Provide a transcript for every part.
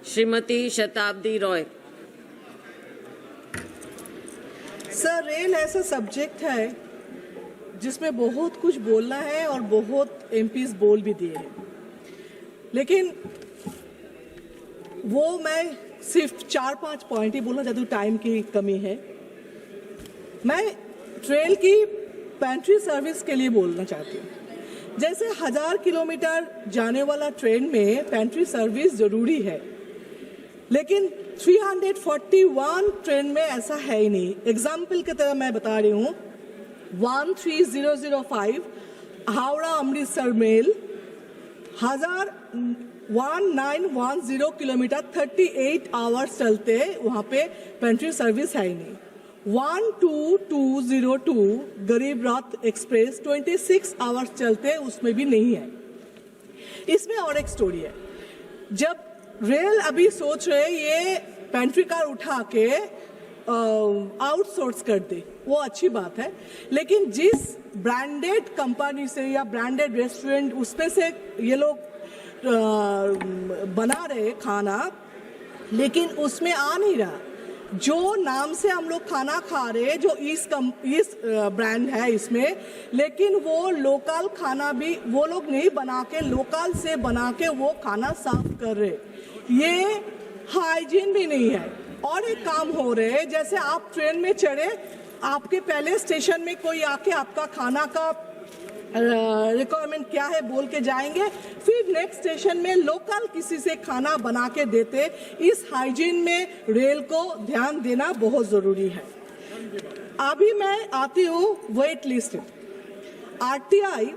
श्रीमती शताब्दी Roy. Sir, rail ऐसा subject है जिसमें बहुत कुछ बोलना है और बहुत एमपीज बोल भी दिए हैं, लेकिन वो मैं सिर्फ 4-5 पॉइंट ही बोलना चाहती हूँ, टाइम की कमी है। मैं ट्रेन की पेंट्री सर्विस के लिए बोलना चाहती हूँ। जैसे 1000 किलोमीटर जाने वाला ट्रेन में पेंट्री सर्विस जरूरी है, लेकिन 341 ट्रेन में ऐसा है ही नहीं। एग्जाम्पल की तरह मैं बता रही हूँ, 13005 Howrah Amritsar mail 1910 kilometre 38 hours चलते, वहाँ पे पेंट्री सर्विस है ही नहीं। 12202 गरीब रथ एक्सप्रेस 26 आवर्स चलते, उसमें भी नहीं है। इसमें और एक स्टोरी है। जब रेल अभी सोच रहे ये पेंट्री कार उठा के आउटसोर्स कर दे, वो अच्छी बात है, लेकिन जिस ब्रांडेड कंपनी से या ब्रांडेड रेस्टोरेंट उसमें से ये लोग बना रहे खाना, लेकिन उसमें आ नहीं रहा। जो नाम से हम लोग खाना खा रहे, जो इस ब्रांड है इसमें, लेकिन वो लोकल खाना भी वो लोग नहीं बना के, लोकल से बना के वो खाना सर्व कर रहे। ये हाइजीन भी नहीं है। और एक काम हो रहे हैं, जैसे आप ट्रेन में चढ़े, आपके पहले स्टेशन में कोई आके आपका खाना का रिक्वायरमेंट क्या है बोल के जाएंगे, फिर नेक्स्ट स्टेशन में लोकल किसी से खाना बना के देते। इस हाइजीन में रेल को ध्यान देना बहुत जरूरी है। अभी मैं आती हूँ वेट लिस्ट। आरटीआई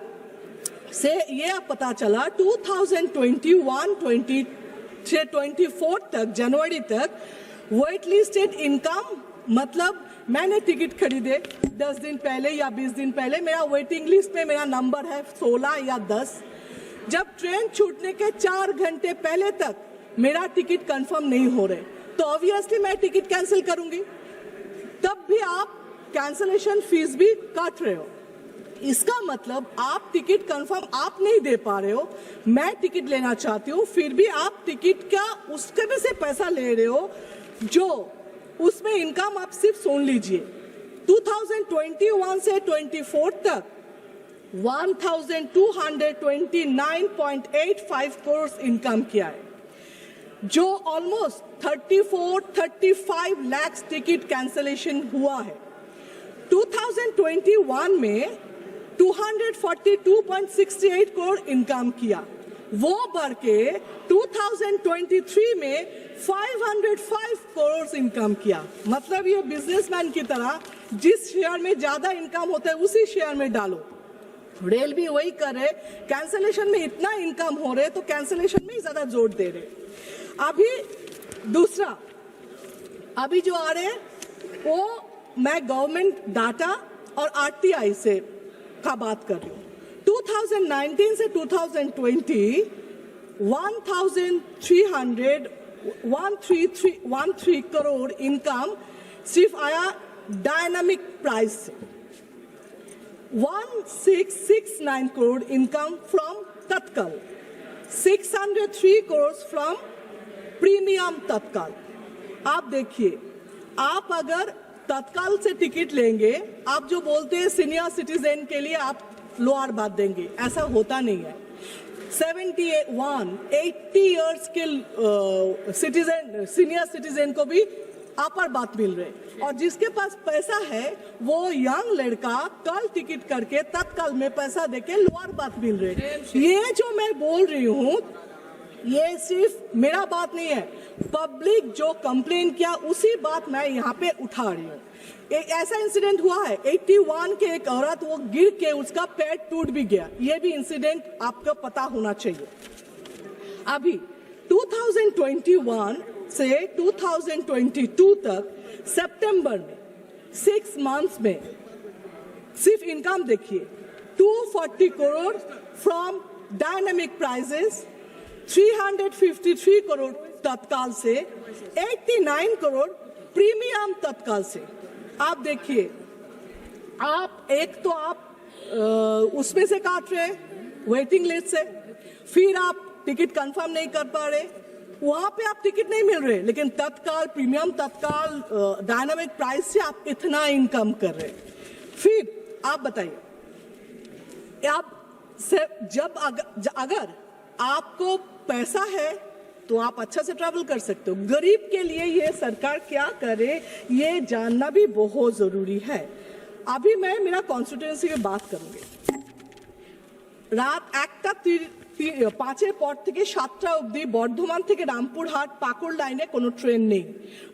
से ये पता चला 2021-24 तक, जनवरी तक वेट लिस्टेड इनकम, मतलब मैंने टिकट खरीदे 10 दिन पहले या 20 दिन पहले, मेरा वेटिंग लिस्ट में मेरा नंबर है 16 या 10। जब ट्रेन छूटने के 4 घंटे पहले तक मेरा टिकट कंफर्म नहीं हो रहे, तो ऑब्वियसली मैं टिकट कैंसिल करूंगी। तब भी आप कैंसिलेशन फीस भी काट रहे हो। इसका मतलब आप टिकट कंफर्म आप नहीं दे पा रहे हो। मैं टिकट लेना चाहती हूँ, फिर भी आप टिकट का उसके में से पैसा ले रहे हो, जो उसमें इनकम आप सिर्फ सुन लीजिए। 2021 से 24 तक 1229.85 करोड़ इनकम किया है, जो ऑलमोस्ट 34-35 लाख टिकट कैंसिलेशन हुआ है। 2021 में 242.68 करोड़ इनकम किया, वो बढ़ के 2023 में 505 करोड़ इनकम किया। मतलब ये बिजनेसमैन की तरह जिस शेयर में ज्यादा इनकम होता है उसी शेयर में डालो। रेल भी वही कर रहे, कैंसिलेशन में इतना इनकम हो रहे तो कैंसिलेशन में ही ज्यादा जोर दे रहे। अभी दूसरा, अभी जो आ रहे वो मैं गवर्नमेंट डाटा और आरटीआई से का बात कर रही हूँ। 2019 से 2020 1313 करोड़ इनकम सिर्फ आया डायनामिक प्राइस से। 1669 करोड़ इनकम फ्रॉम तत्काल, 603 करोड़ फ्रॉम प्रीमियम तत्काल। आप देखिए, आप अगर तत्काल से टिकट लेंगे, आप जो बोलते हैं सीनियर सिटीजन के लिए आप लोअर बात देंगे, ऐसा होता नहीं है। 80 इयर्स के सिटीजन, सीनियर सिटीजन को भी अपर बात मिल रहे, और जिसके पास पैसा है वो यंग लड़का कल टिकट करके तत्काल में पैसा देके लोअर बात मिल रहे। ये जो मैं बोल रही हूँ, ये सिर्फ मेरा बात नहीं है, पब्लिक जो कंप्लेन किया उसी बात मैं यहाँ पे उठा रही हूँ। एक ऐसा इंसिडेंट हुआ है 81 के, एक औरत वो गिर के उसका पैर टूट भी गया। ये भी इंसिडेंट आपको पता होना चाहिए। अभी 2021 से 2022 तक सितंबर में 6 मंथ्स में सिर्फ इनकम देखिए, 240 crore from dynamic prices, 353 crore Tatkal से, 89 करोड़ प्रीमियम तत्काल से। आप देखिए, आप एक तो आप उसमें से काट रहे वेटिंग लिस्ट से, फिर आप टिकट कंफर्म नहीं कर पा रहे, वहां पे आप टिकट नहीं मिल रहे, लेकिन तत्काल प्रीमियम, तत्काल डायनामिक प्राइस से आप इतना इनकम कर रहे। फिर आप बताइए, आप जब अगर आपको पैसा है तो आप अच्छा से ट्रैवल कर सकते हो। गरीब के लिए ये सरकार क्या करे ये जानना भी बहुत जरूरी है। अभी मैं मेरा कॉन्स्टिट्यूएंसी की बात करूंगी। রাত 1টা 5 থেকে 7টা অবধি বর্ধমান থেকে রামপুরহাট পাকুড় লাইনে কোনো ট্রেন নেই।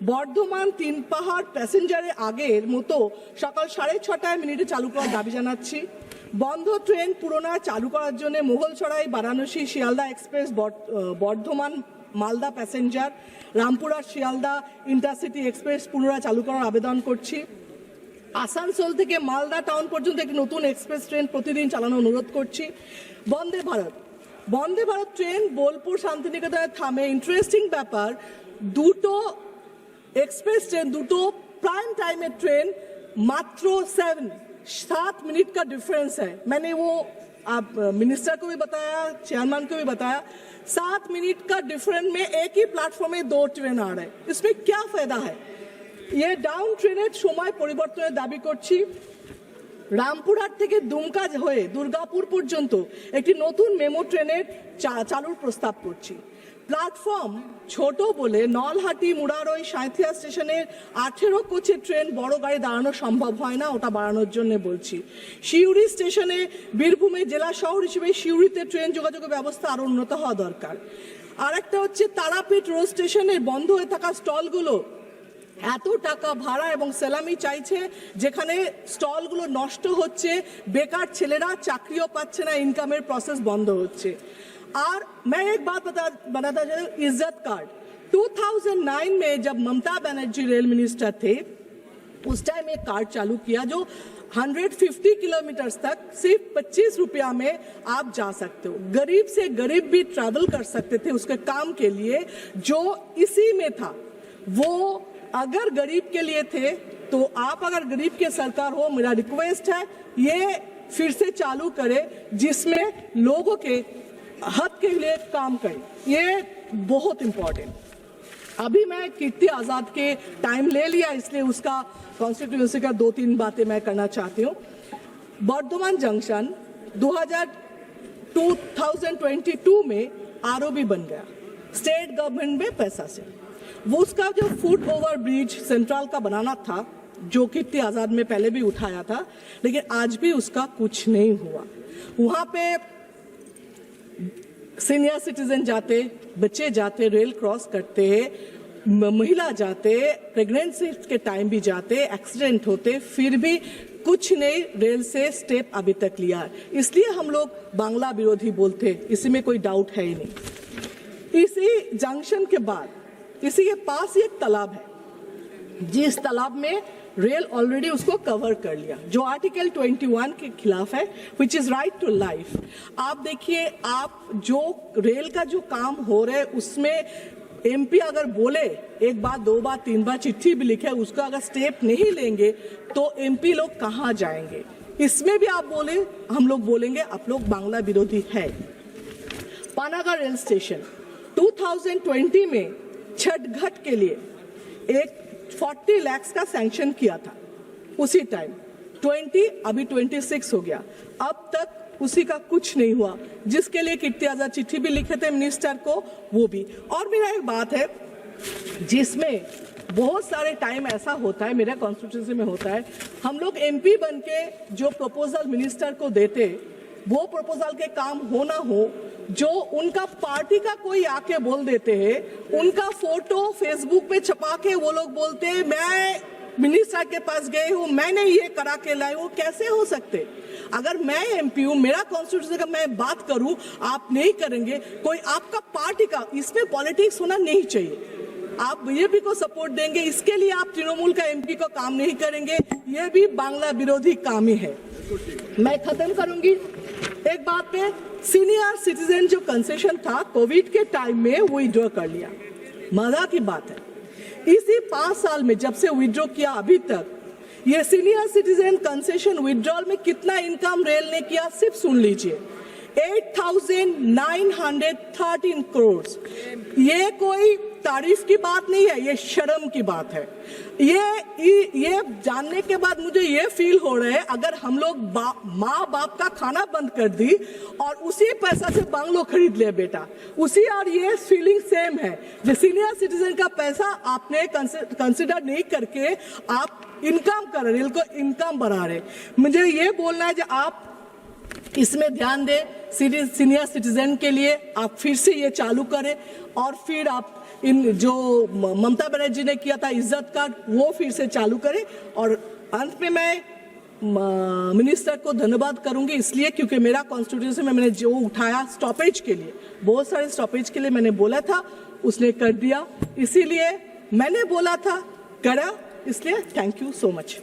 বর্ধমান 3 পাহাড় প্যাসেঞ্জারের আগের মতো সকাল 6:30 চালু করার দাবি জানাচ্ছি। বন্ধ ট্রেন পুনরায় চালু করার জন্য Mughalsarai Varanasi Sealdah express Bardhaman Malda passenger, Rampurhat Sealdah intercity express পুনরায় চালু করার আবেদন করছি। আসানসোল থেকে মালদা টাউন পর্যন্ত একটি নতুন এক্সপ্রেস ট্রেন প্রতিদিন চালানোর অনুরোধ করছি। বন্দে ভারত ট্রেন বোলপুর শান্তিনিকেতনে থামে। ইন্টারেস্টিং ব্যাপার, দুটো एक्सप्रेस ट्रेन, দুটো प्राइम टाइम में ट्रेन मात्र 7 मिनट का डिफरेंस है। मैंने वो आप मिनिस्टर को भी बताया, चेयरमैन को भी बताया, 7 मिनट का डिफरेंस में एक ही प्लेटफॉर्म में 2 ट्रेन आ रहे हैं। इसमें क्या फायदा है? ये डाउन ट्रेনের সময় পরিবর্তনের দাবি করছি। রামপুরহাট থেকে দুমকা হয়ে দুর্গাপুর পর্যন্ত একটি নতুন মেমো ট্রেনের চালুর প্রস্তাব করছি। প্ল্যাটফর্ম ছোট বলে নলহাটি মুরারই সাঁইথিয়া স্টেশনের 18 কোচের ট্রেন বড় গাড়ি দাঁড়ানো সম্ভব হয় না, ওটা বাড়ানোর জন্য বলছি। সিউড়ি স্টেশনে বীরভূমে জেলা শহর হিসেবে সিউড়িতে ট্রেন যোগাযোগের ব্যবস্থা আরো উন্নত হওয়া দরকার। আরেকটা হচ্ছে তারাপীঠ রোড স্টেশনের বন্ধ হয়ে থাকা স্টলগুলো এত টাকা ভাড়া এবং সেলামি চাইছে, যেখানে স্টলগুলো নষ্ট হচ্ছে, বেকার ছেলেরা চাকরিও পাচ্ছে না, ইনকামের প্রসেস বন্ধ হচ্ছে। और मैं एक बात बताता चलूं, इज्जत कार्ड 2009 में जब ममता बनर्जी रेल मिनिस्टर थे उस टाइम एक कार्ड चालू किया जो 150 किलोमीटर तक सिर्फ 25 रुपया में आप जा सकते हो। गरीब से गरीब भी ट्रैवल कर सकते थे उसके काम के लिए, जो इसी में था। वो अगर गरीब के लिए थे तो आप अगर गरीब के सरकार हो, मेरा रिक्वेस्ट है ये फिर से चालू करे, जिसमें लोगों के हक के लिए काम करें। ये बहुत इंपॉर्टेंट। अभी मैं कीर्ति आजाद के टाइम ले लिया, इसलिए उसका कॉन्स्टिट्यूएंसी का 2-3 बातें मैं करना चाहती हूँ। बर्धमान जंक्शन 2022 में आरओबी बन गया स्टेट गवर्नमेंट में पैसा से। वो उसका जो फुट ओवर ब्रिज सेंट्रल का बनाना था, जो कीर्ति आजाद में पहले भी उठाया था, लेकिन आज भी उसका कुछ नहीं हुआ। वहां पे सीनियर सिटीजन जाते, बच्चे जाते, रेल क्रॉस करते, महिला जाते, प्रेगनेंसी के टाइम भी जाते, एक्सीडेंट होते, फिर भी कुछ नहीं रेल से स्टेप अभी तक लिया। इसलिए हम लोग बांग्ला विरोधी बोलते, इसी में कोई डाउट है ही नहीं। इसी जंक्शन के बाद इसी के पास एक तालाब है, जिस तालाब में रेल ऑलरेडी उसको कवर कर लिया, जो आर्टिकल 21 के खिलाफ है, which is right to life. आप देखिए, आप जो रेल का जो काम हो रहा है उसमें एमपी अगर बोले एक बार, 2 बार, 3 बार चिट्ठी भी लिखे, उसका अगर स्टेप नहीं लेंगे तो एमपी लोग कहाँ जाएंगे? इसमें भी आप बोले, हम लोग बोलेंगे आप लोग बांग्ला विरोधी है। पानागढ़ रेल स्टेशन 2020 में छठ घाट के लिए एक 40 लाख का सैंक्शन किया था उसी टाइम, 20 अभी 26 हो गया, अब तक उसी का कुछ नहीं हुआ, जिसके लिए कीर्ति आजाद चिट्ठी भी लिखे थे मिनिस्टर को, वो भी। और मेरा एक बात है जिसमें बहुत सारे टाइम ऐसा होता है, मेरे कॉन्स्टिट्यूंसी में होता है, हम लोग एमपी बन के जो प्रपोजल मिनिस्टर को देते, वो प्रपोजल के काम हो ना हो, जो उनका पार्टी का कोई आके बोल देते हैं, उनका फोटो फेसबुक पे छपा के वो लोग बोलते हैं मैं मिनिस्टर के पास गए हूँ, मैंने ये करा के लाई हूँ। कैसे हो सकते? अगर मैं एमपी हूँ, मेरा कॉन्स्टिट्यूशन का मैं बात करूँ, आप नहीं करेंगे, कोई आपका पार्टी का, इसमें पॉलिटिक्स होना नहीं चाहिए। आप बीजेपी को सपोर्ट देंगे, इसके लिए आप तृणमूल का एमपी को काम नहीं करेंगे, ये भी बांग्ला विरोधी काम ही है। मैं खत्म करूंगी एक बात पे, सीनियर सिटीजन जो कंसेशन था कोविड के टाइम में वो विड्रॉ कर लिया। मजा की बात है, इसी 5 साल में जब से विड्रॉ किया अभी तक, ये सीनियर सिटीजन कंसेशन विड्रॉल में कितना इनकम रेल ने किया सिर्फ सुन लीजिए। 8,913 करोड़। ये कोई तारीफ की बात नहीं है, ये शर्म की बात है। ये जानने के बाद मुझे ये फील हो रहा है, अगर हम लोग माँ बाप का खाना बंद कर दी और उसी पैसा से बंगलो खरीद ले बेटा, उसी, और ये फीलिंग सेम है। जो सीनियर सिटीजन का पैसा आपने कंसिडर नहीं करके आप इनकम कर रहे, इनको इनकम बढ़ा रहे। मुझे ये बोलना है कि आप इसमें ध्यान दें, सीनियर सिटीजन के लिए आप फिर से ये चालू करें, और फिर आप इन जो ममता बनर्जी ने किया था इज्जत कार्ड, वो फिर से चालू करें। और अंत में मैं मिनिस्टर को धन्यवाद करूंगी, इसलिए क्योंकि मेरा कॉन्स्टिट्यूशन में मैंने जो उठाया स्टॉपेज के लिए, बहुत सारे स्टॉपेज के लिए मैंने बोला था, उसने कर दिया। इसीलिए मैंने बोला था, करा, इसलिए थैंक यू सो मच।